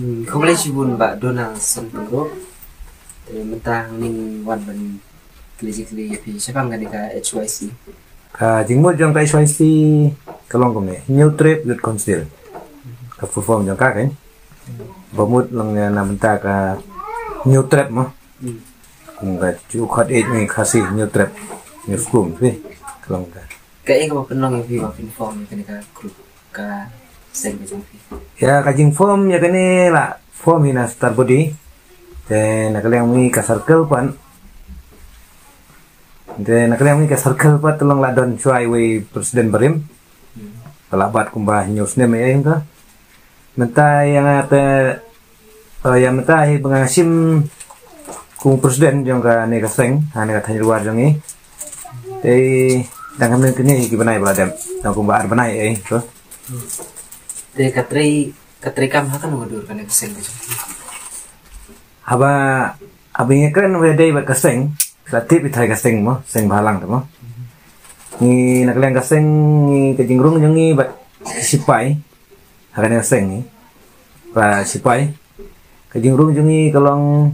Không lấy chibun ba Donaldson pengro. Mentang ning wan ban kli pi siapa ngani ka HYC. Jingmut jong ka HYC kalong kom ne new trip youth council. Ka perform jong ka kan. Bamut lang na menta ka new trip mo. Kung ka chu khat age ni khasi new trip new school pi kalong ka. Ka e ka penong pi ba inform kani ka group ka seng ka jong pi. Ya ka jing form ya kani la form hina start body. Dan nakaliang mi ka circle pan. Dan nakaliang mi ka circle pa tulong la don chuai we presiden berim. Palabat kumbah news ne me ka. Menta yang ate yang menta hi pengasim kung presiden jong ka ne ka seng ane ka thanyi luar jong ni. Dei dang kami kini ki banai baladem. Dang kumbah ar banai to. Te katri kam hakan ngodur kan ka seng ka jong. Haba abing keren wede ba kaseng latip itai kaseng mo seng balang mo ni nakaliang kaseng ni kajingrung jong ni ba sipai hakan kaseng ni ba sipai kajingrung jong ni kalong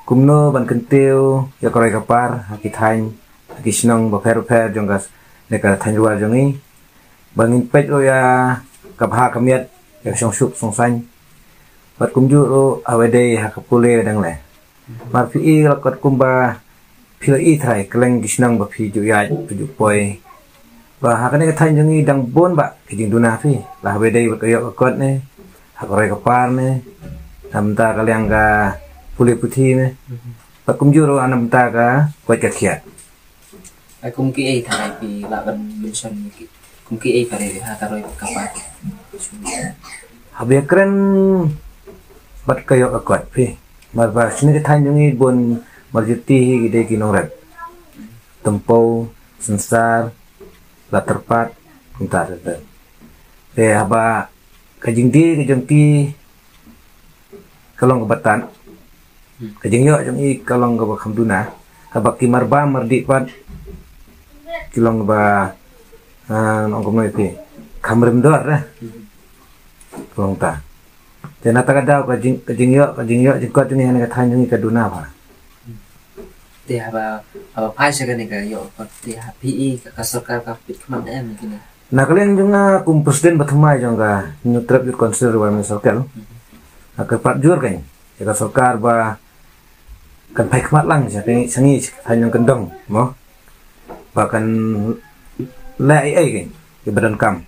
kumno ban kentiu ya koroi kapar hakithain hakisnong ba fer jong gas neka thanjua jong ni bangin pet o ya kapha kamiat ya song sup song san Bat kumjuro awede hakapule dang le. Mar pi lakot kumba pila i thai kleng gisnang ba phi ju ya ju poi. Ba hakane ka than jongi dang bon ba kijing duna phi. La awede ba kayo kot ne. Hakore ka par ne. Namta kalyang ka pule puthi ne. Bat kumjuro anamta ka kwat ka khiat. Ai kum ki e thai pi la ban mention ki. Kum ki e pare ha taroi kapar. Habia keren bat kayo akot pi marba sini ka than jongi bon marjuti gide kinong rep tempo sensar la terpat kunta te haba kajing di kajong ki kalong kebatan kajing yo jongi kalong ka khamduna haba ki marba mardi pat kilong ba ong komo pi kamrem dor kalong ta dan nata kadau kajing yo jikot ini hanya kathan ni kaduna ba Te haba pai sa kani ka yo pat te PE ka sarkar ka pit man em kini. Nakalian juga kum presiden batumai jonga new trip youth council wa misal ka pat jur kan ka sarkar ba kan pai khmat lang ja kai sangi than yang kendong mo bahkan la ai kan ke badan kam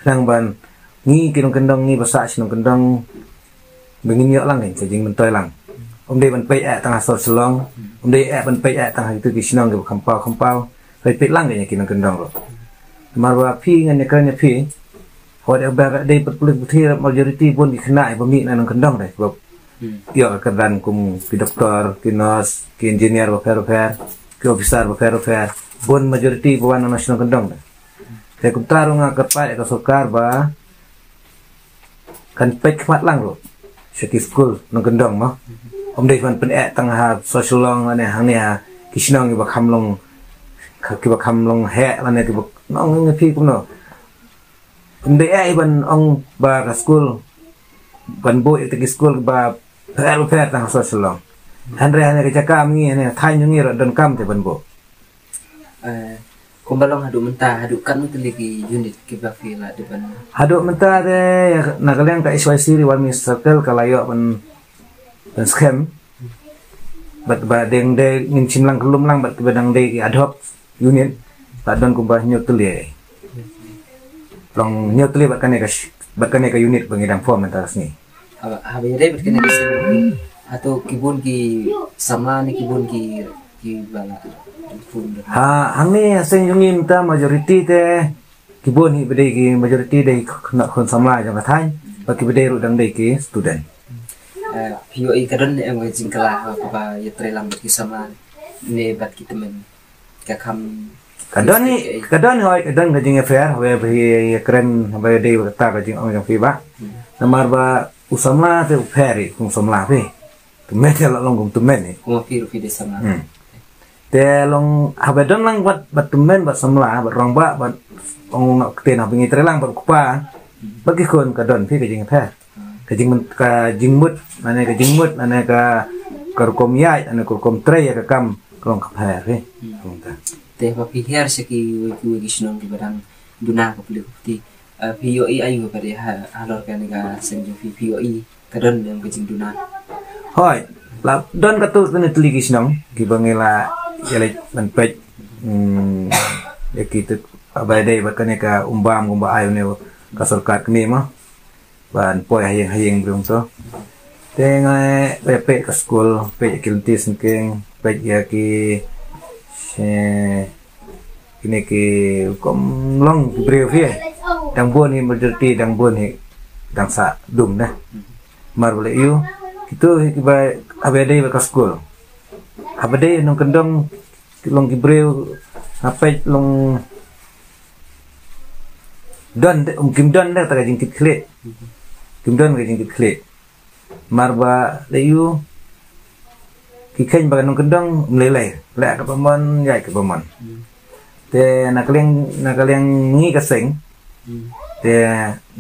khang ban ngi kinong kendong ngi basa sinong kendong bengin yo lang kan jing mentoy lang de ban pe tang so selong de ban pe tang itu ki sinong ke khampau pe pe lang kan kinong kendong ro marwa phi ngan kan phi hod ba de public buthi majority pun dikena bami nan kendong deh sebab yo kedan kum ki doktor ki nurse ki engineer ba fer ki officer ba fer pun majority buan national kendong deh te kum tarung kerpa ka sokar ba kan pek khmat lang ro shaki school nong kendong mo dei fan pen tang ha social long ane hang ne ha kisnong ba khamlong he ane ki nong ngi phi kum no dei ban ong ba ka school ban bo te ki school ba fer tang social long andre ane ka cakam ngi ane thai ngi ro don kam te ban bo Kumbalong hadu mentah hadu kan itu lagi unit kita fila depan. Hadu mentah de nakalian ka SYC riwan circle kalayo ban scam. Bat badeng de ngin lang kelum lang bat badang de ad hoc unit tadon kumbah nyutli. Long nyutli bat ka unit bangidang form mentas ni. Habe de bat kena disini. Atau kibun ki sama ni kibun ki bala. Hangi asing jungin ta majority te kibun hi bede ki majority de kena kon samla jang kathai baki bede ru dang de ki student POE kadon em jingkala apa ya trelam ki sama ne bat ki temen ka kam kadon hoi kadon ka jing fair we bhi keren ba de ta ka jing ong jang fi ba namar ba usamla te fair kung samla pe tumen la long kung tumen ni kung fi de sama te long habedon lang bat tumen bat samla bat rong ba bat ong nak ten habingi trelang bat kupa bagi kon kadon pi ka jing fair kajingmut ane ka kurkom yai ane kurkom tray ka kam krong kapher he te papihar seki wiki sinong di barang duna ko puli kupti POE ayu pada halor kan ga senju POE kadon yang kecing duna hoi la don ka tu tene teligi sinong ki bangela yale man pej ya kita abade bakane ka umbam gumba ayu ne ka sarkat kemi mah ban poi hayeng belum to tenga pe ka school pe kiltis king pe ya ki ini ki kom long breu fie dang bon ni majority dang bon ni dang sa dum na mar boleh yu gitu ki ba abade ba ka school abade nong kendong long ki breu apa long don kim don dah tak jingkit kle kim don ke jingkit kle marba le yu ki khen ba nong kendong meleleh le ka pamon yai ka pamon te nakaliang ngi ka seng te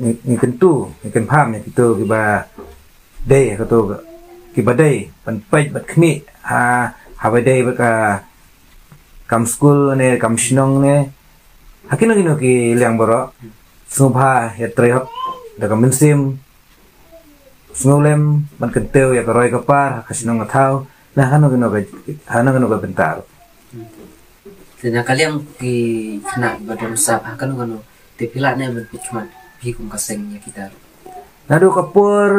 ngi kentu ngi ken pham ni tu ki ba dei ka tu ki ba dei pan pai bat khmi ha ba dei ba ka kam school ne kam shinong ne hakino kino ki liang boro subha ya trehok da kam minsim snolem man kenteu ya roy ka par kasinong thau la hano kino ka bentar tena kalian ki kena badan sab kan te pilane ben pichuan pi kum kaseng ya kita nadu kapur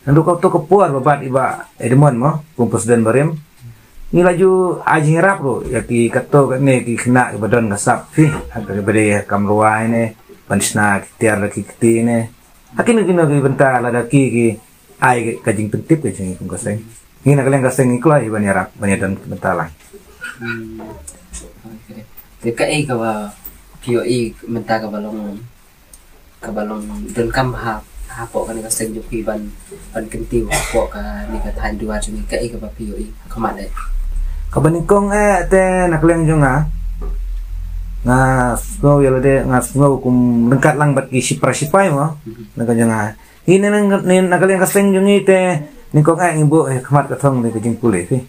nadu ka to kapur babat iba edmon mo kum presiden barim ni laju aji ngerap lo ya ki kato ne ki kena badan kasap fi ada bade kamruai ne panisna tiar lagi kiti ne akin kino ki bentar lada ki ai kajing pentip ke jing kum kaseng ni nak kalian kaseng ikla iba nyarap banyadan bentar lah te ka ka ba POE menta ka balong dan kam ha po kan ka seng jupi ban kentiu po ka ni ka than dua chuni ka ba POE kamat dai kabanikong te nakliang junga nga snow yelo de nga snow kum lengkat lang bat ki sipai mo nang junga ini nang nakliang ka seng jungi te nikong ngibu kamat ka thong ni ka jing pule fi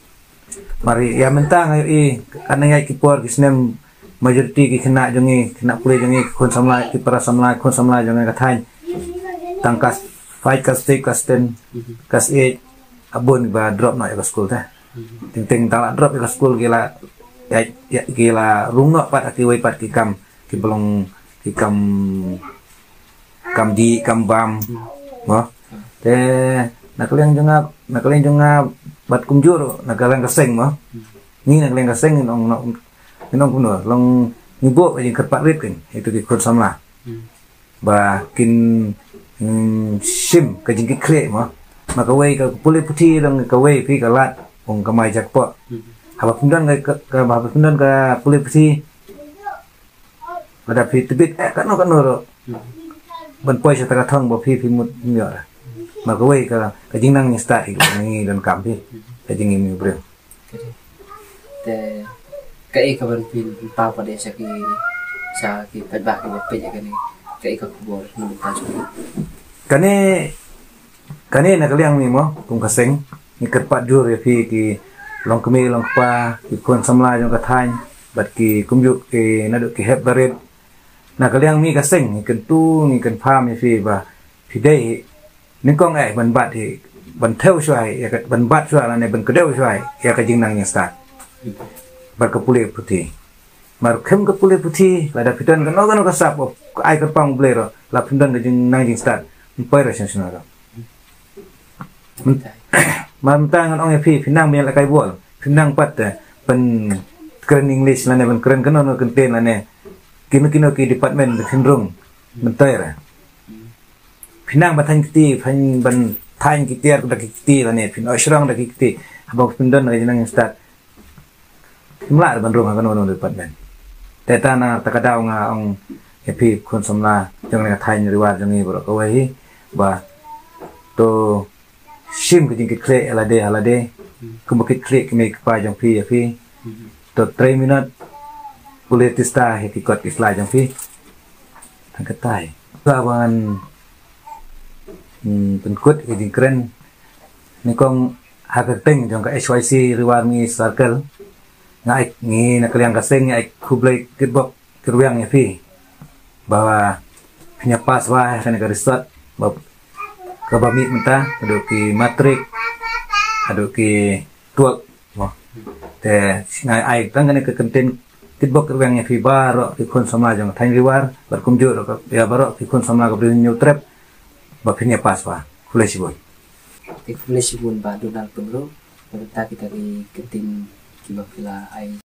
mari ya mentang ayo kanang yai ki por kisnem majority ki kena jungi kena pule jungi kon samla ki para samla kon samla jungi ka thain tangkas 5 kas 6 kas 10 kas 8 abun ba drop na ka school ta ting tala drop ka school gila ya gila rungno pat ki wai pat ki kam ki belong ki kam di kam bam mo te nakaliang junga bat kumjur nakaliang kaseng mo ni nakaliang kaseng nong kuno long ngibo aja kerpat rit kan itu di kon samla ba kin sim ka jingki kle mo maka wei ka pule putih dong ka wei pi ka lat ong ka mai jakpo haba pundan ka pule putih ada pi tibit kan ro ban poi sa ta thong bo pi mut myo maka wei ka jingnang ni start ni dan kampi ka jingi mi bro te ka ban pin pa pa de sa ki padba ki pe ja kan ka kubor ni ta chu kane nakaliang ni mo kung kaseng ni kerpat jur ya pi ki long kemi long pa ki kon samla jong ka thain bat ki kumjuk ki nadu ki heb baret nakaliang mi kaseng ni kentu ni kan pham ya pi ba pi dei ni kong ban bat hi ban theu shwai ya ban bat shwai la ne ban kedeu shwai ya ka jingnang ni start bar ka pule putih mar kem ka pule putih lada pidan kan no ka sap ai ka pang blero la pindan ka jingnang jing start pai ra shan shan man tangan ong pi pinang me la kai bol pinang pat pen keren english la ne ban keren kan no contain la ne kino ki department khinrung mentai ra pinang batang kiti ban thain kitiar ka kiti la ne pin oshrang da kiti habang pindan ka jingnang start mla ban rumah kan ono department teta na takadaw nga ang epi kon samla jong nga thain riwar jong ibro ko wai ba to sim ke jingkit kle alade kumbukit kle ke me pa jong pi to 3 minute politista he ki kot isla jong pi tang katai kawan penkut iding keren ni kong hakateng jong ka HYC riwarmi circle naik ni nak liang kaseng naik kublai kitbok kerwiang ya fi bahwa punya pas wah kan ka resort bab ka bami menta adu ki matrik adu ki tuak mo te ngai ai tang kan ke kenten kitbok kerwiang ya fi baro ki kun sama jong thain riwar berkumjur ya baro ki kun sama ka brin new trap bapinnya pas wah kulai sibon Teknologi pun ba Donald Pedro kita di ketim kibak pila ai